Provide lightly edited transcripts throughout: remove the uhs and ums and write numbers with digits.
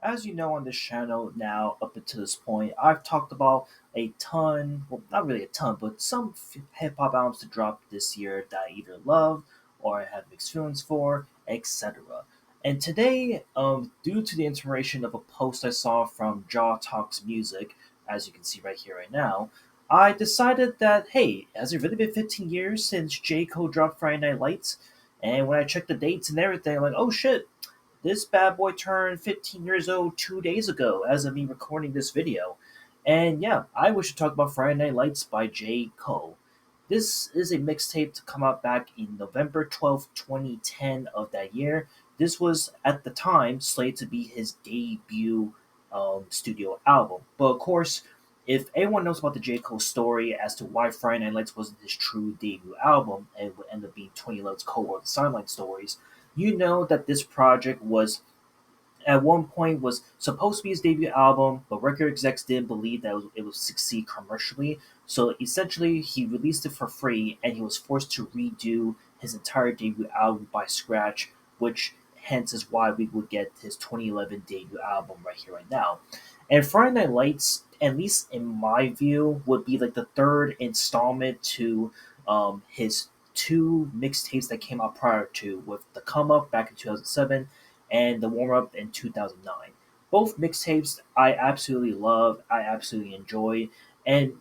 As you know on this channel now, up until this point, I've talked about a ton, well, not really a ton, but some hip hop albums to drop this year that I either love or I have mixed feelings for, etc. And today, due to the inspiration of a post I saw from Jaw Talks Music, as you can see right here, right now, I decided that, hey, has it really been 15 years since J. Cole dropped Friday Night Lights? And when I checked the dates and everything, I'm like, oh shit, this bad boy turned 15 years old 2 days ago as of me recording this video. And yeah, I wish to talk about Friday Night Lights by J. Cole. This is a mixtape to come out back in November 12th, 2010 of that year. This was, at the time, slated to be his debut studio album. But of course, if anyone knows about the J. Cole story as to why Friday Night Lights wasn't his true debut album and would end up being 2011's Cold War The Sideline Stories, you know that this project was at one point was supposed to be his debut album, but record execs didn't believe that it would succeed commercially. So essentially, he released it for free, and he was forced to redo his entire debut album by scratch, which hence is why we would get his 2011 debut album right here, right now. And Friday Night Lights, at least in my view, would be like the third installment to his two mixtapes that came out prior to, with the Come Up back in 2007 and the Warm Up in 2009. Both mixtapes I absolutely love, I absolutely enjoy. And,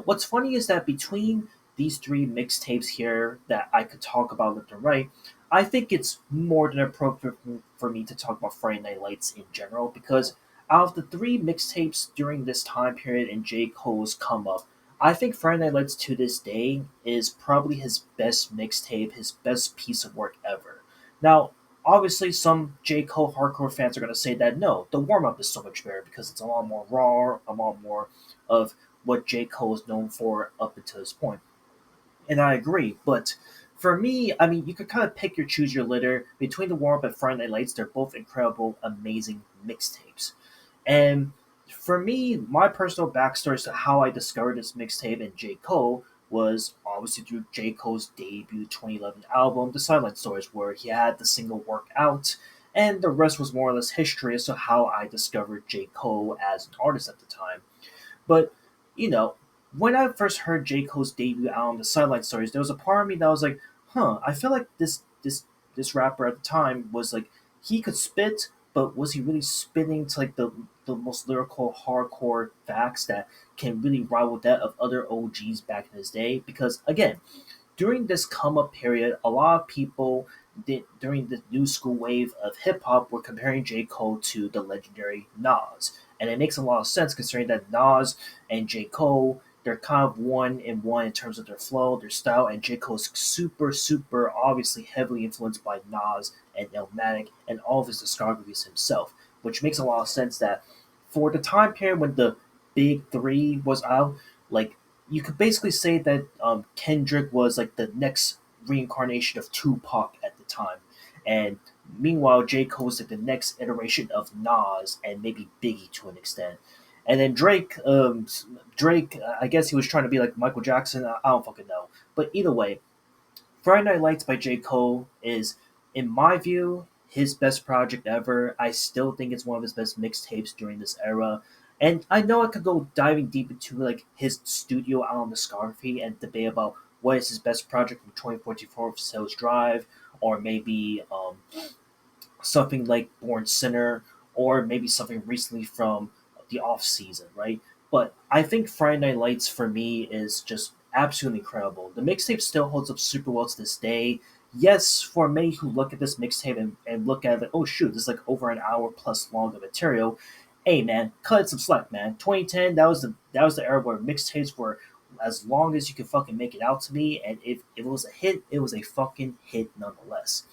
what's funny is that between these three mixtapes here that I could talk about left and right, I think it's more than appropriate for me to talk about Friday Night Lights in general because out of the three mixtapes during this time period in J. Cole's come up, I think Friday Night Lights to this day is probably his best mixtape, his best piece of work ever. Now, obviously, some J. Cole hardcore fans are going to say that no, the warm up is so much better because it's a lot more raw, a lot more of what J. Cole is known for up until this point. And I agree, but for me, I mean, you could kind of pick your choose your litter between the warm up and Friday Night Lights. They're both incredible, amazing mixtapes. And for me, my personal backstory as to how I discovered this mixtape and J. Cole was obviously through J. Cole's debut 2011 album, The Silent Stories, where he had the single Work Out, and the rest was more or less history as to how I discovered J. Cole as an artist at the time. But, you know, when I first heard J. Cole's debut album, The Sideline Stories, there was a part of me that was like, I feel like this rapper at the time was like he could spit, but was he really spitting to like the most lyrical hardcore facts that can really rival that of other OGs back in his day? Because again, during this come up period, a lot of people during the new school wave of hip hop were comparing J. Cole to the legendary Nas. And it makes a lot of sense considering that Nas and J. Cole, they're kind of one in one in terms of their flow, their style, and J. Cole's super, super obviously heavily influenced by Nas and Illmatic and all of his discographies himself, which makes a lot of sense that for the time period when the Big Three was out, like you could basically say that Kendrick was like the next reincarnation of Tupac at the time, and meanwhile J Cole was like the next iteration of Nas and maybe Biggie to an extent, and then Drake, I guess he was trying to be like Michael Jackson. I don't fucking know, but either way, Friday Night Lights by J Cole is, in my view, his best project ever. I still think it's one of his best mixtapes during this era. And I know I could go diving deep into like his studio album discography and debate about what is his best project from 2014 for Sales Drive, or maybe something like Born Sinner, or maybe something recently from the off season, right? But I think Friday Night Lights for me is just absolutely incredible. The mixtape still holds up super well to this day. Yes, for many who look at this mixtape and look at it like, oh shoot, this is like over an hour plus long of material. Hey man, cut it some slack, man. 2010, that was the era where mixtapes were as long as you could fucking make it out to me, and if it was a hit, it was a fucking hit nonetheless.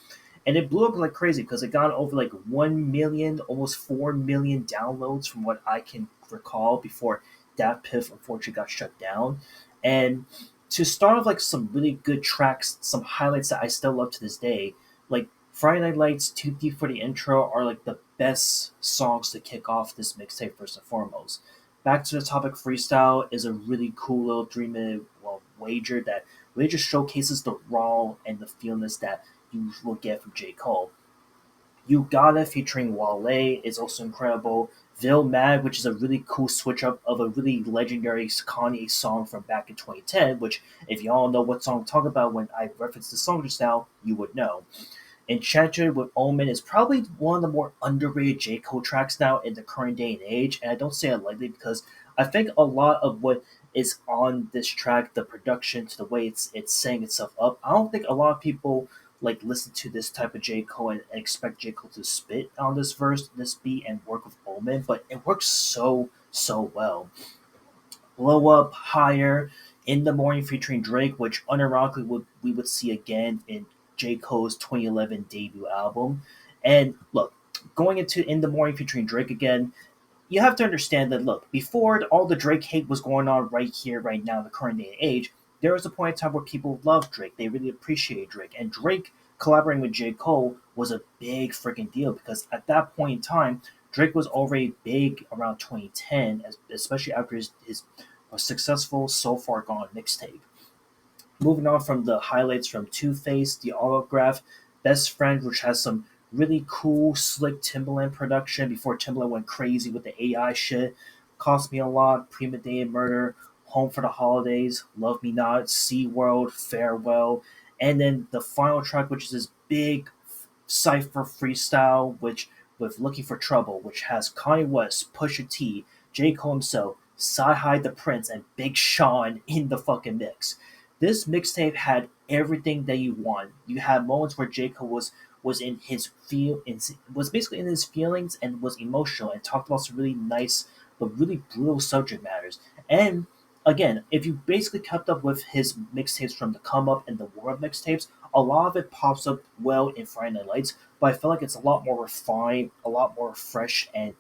And it blew up like crazy because it got over like 1 million, almost 4 million downloads from what I can recall before Dat Piff unfortunately got shut down. And to start off like some really good tracks, some highlights that I still love to this day, like Friday Night Lights, Too Deep for the Intro are like the best songs to kick off this mixtape first and foremost. Back to the Topic Freestyle is a really cool little 3 minute wager that really just showcases the raw and the feelness that you will get from J. Cole. You Gotta featuring Wale is also incredible. Vil Mad, which is a really cool switch up of a really legendary Kanye song from back in 2010, which, if y'all know what song I'm talking about when I referenced the song just now, you would know. Enchanted with Omen is probably one of the more underrated J. Cole tracks now in the current day and age, and I don't say it lightly because I think a lot of what is on this track, the production to the way it's setting itself up, I don't think a lot of people like listen to this type of J. Cole and expect J. Cole to spit on this verse, this beat, and work with Omen, but it works so well. Blow Up, Higher, In the Morning featuring Drake, which unironically we would see again in J. Cole's 2011 debut album. And look, going into In the Morning featuring Drake again, you have to understand that look, before all the Drake hate was going on right here, right now, in the current day and age, there was a point in time where people loved Drake. They really appreciated Drake. And Drake collaborating with J. Cole was a big freaking deal because at that point in time, Drake was already big around 2010, especially after his successful So Far Gone mixtape. Moving on from the highlights from Two Face, The Autograph, Best Friend, which has some really cool, slick Timbaland production before Timbaland went crazy with the AI shit. Cost Me a Lot, Premeditated Murder, Home for the Holidays, Love Me Not, Sea World, Farewell, and then the final track, which is this big cipher freestyle, which with Looking for Trouble, which has Kanye West, Pusha T, J. Cole himself, Sci the Prince, and Big Sean in the fucking mix. This mixtape had everything that you want. You had moments where J. Cole was in his was basically in his feelings and was emotional and talked about some really nice but really brutal subject matters. And again, if you basically kept up with his mixtapes from the Come Up and the World mixtapes, a lot of it pops up well in Friday Night Lights, but I feel like it's a lot more refined, a lot more fresh, and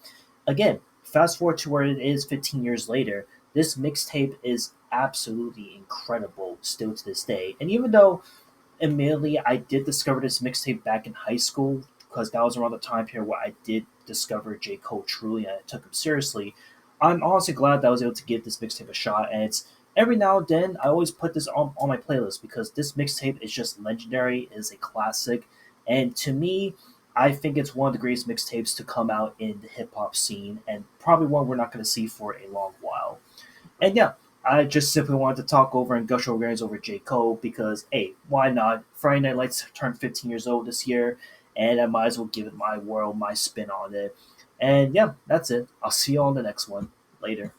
again, fast forward to where it is 15 years later, this mixtape is absolutely incredible still to this day. And even though admittedly I did discover this mixtape back in high school, because that was around the time period where I did discover J. Cole truly and I took him seriously, I'm honestly glad that I was able to give this mixtape a shot. And it's every now and then I always put this on my playlist because this mixtape is just legendary, it is a classic, and to me, I think it's one of the greatest mixtapes to come out in the hip hop scene, and probably one we're not going to see for a long while. And yeah, I just simply wanted to talk over and gush over over J. Cole because, hey, why not? Friday Night Lights turned 15 years old this year, and I might as well give it my world, my spin on it. And yeah, that's it. I'll see you on the next one. Later.